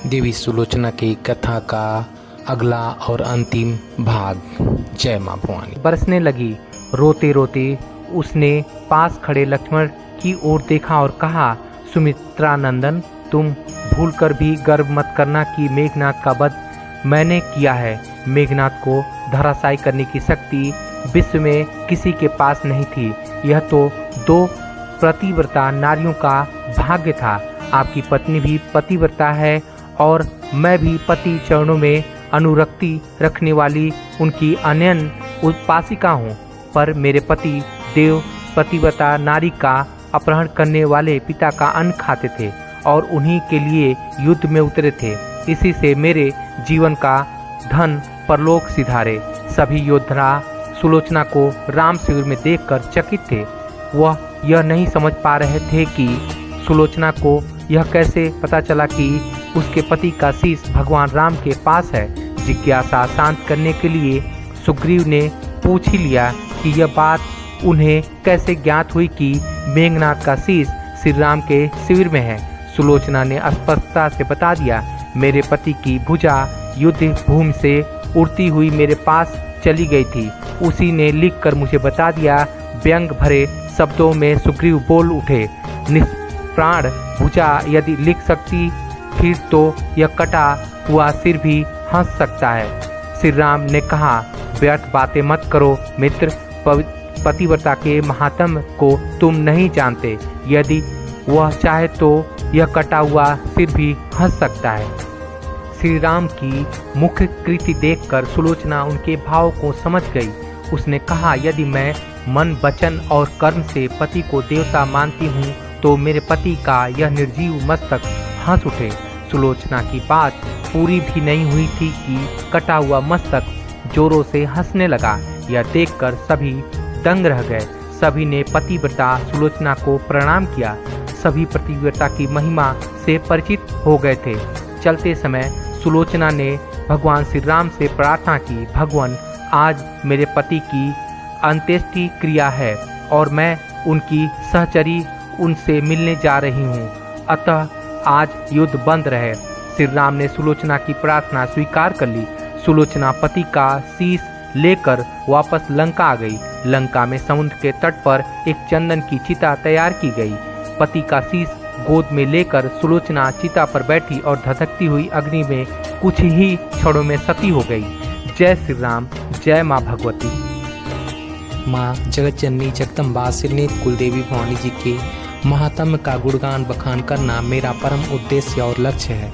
देवी सुलोचना की कथा का अगला और अंतिम भाग। जय मां भवानी। बरसने लगी। रोते रोते उसने पास खड़े लक्ष्मण की ओर देखा और कहा, सुमित्रा नंदन, तुम भूलकर भी गर्व मत करना कि मेघनाद का वध मैंने किया है। मेघनाद को धराशायी करने की शक्ति विश्व में किसी के पास नहीं थी। यह तो दो पतिव्रता नारियों का भाग्य था। आपकी पत्नी भी पतिव्रता है और मैं भी पति चरणों में अनुरक्ति रखने वाली उनकी अनन्य उपासिका हूँ। पर मेरे पति देव पतिव्रता नारी का अपहरण करने वाले पिता का अन्न खाते थे और उन्हीं के लिए युद्ध में उतरे थे। इसी से मेरे जीवन का धन परलोक सिधारे। सभी योद्धा सुलोचना को राम शिविर में देखकर चकित थे। वह यह नहीं समझ पा रहे थे कि सुलोचना को यह कैसे पता चला कि उसके पति का शीश भगवान राम के पास है। जिज्ञासा शांत करने के लिए सुग्रीव ने पूछ ही लिया कि यह बात उन्हें कैसे ज्ञात हुई कि मेघनाद का शीश श्री राम के शिविर में है। सुलोचना ने स्पष्टता से बता दिया, मेरे पति की भुजा युद्ध भूमि से उड़ती हुई मेरे पास चली गई थी। उसी ने लिखकर मुझे बता दिया। व्यंग भरे शब्दों में सुग्रीव बोल उठे, निष्प्राण भुजा यदि लिख सकती फिर तो यह कटा हुआ सिर भी हंस सकता है। श्री राम ने कहा, व्यर्थ बातें मत करो मित्र, पतिव्रता के महात्म्य को तुम नहीं जानते। यदि वह चाहे तो यह कटा हुआ सिर भी हंस सकता है। श्री राम की मुख्य कृति देखकर सुलोचना उनके भाव को समझ गई। उसने कहा, यदि मैं मन वचन और कर्म से पति को देवता मानती हूँ तो मेरे पति का यह निर्जीव मस्तक हंस उठे। सुलोचना की बात पूरी भी नहीं हुई थी कि कटा हुआ मस्तक जोरों से हंसने लगा। यह देखकर सभी दंग रह गए। सभी ने पतिव्रता सुलोचना को प्रणाम किया। सभी पतिव्रता की महिमा से परिचित हो गए थे। चलते समय सुलोचना ने भगवान श्री राम से प्रार्थना की, भगवान, आज मेरे पति की अंत्येष्टि क्रिया है और मैं उनकी सहचरी उनसे मिलने जा रही हूँ, अतः आज युद्ध बंद रहे। श्री राम ने सुलोचना की प्रार्थना स्वीकार कर ली। सुलोचना पति का शीश लेकर वापस लंका आ गई। लंका में समुद्र के तट पर एक चंदन की चिता तैयार की गई। पति का शीश गोद में लेकर सुलोचना चिता पर बैठी और धधकती हुई अग्नि में कुछ ही क्षणों में सती हो गई। जय श्री राम। जय माँ भगवती। माँ जगत जननी जगदम्बा श्रीनेत कुलदेवी भवानी जी के महात्म्य का गुणगान बखान करना मेरा परम उद्देश्य और लक्ष्य है।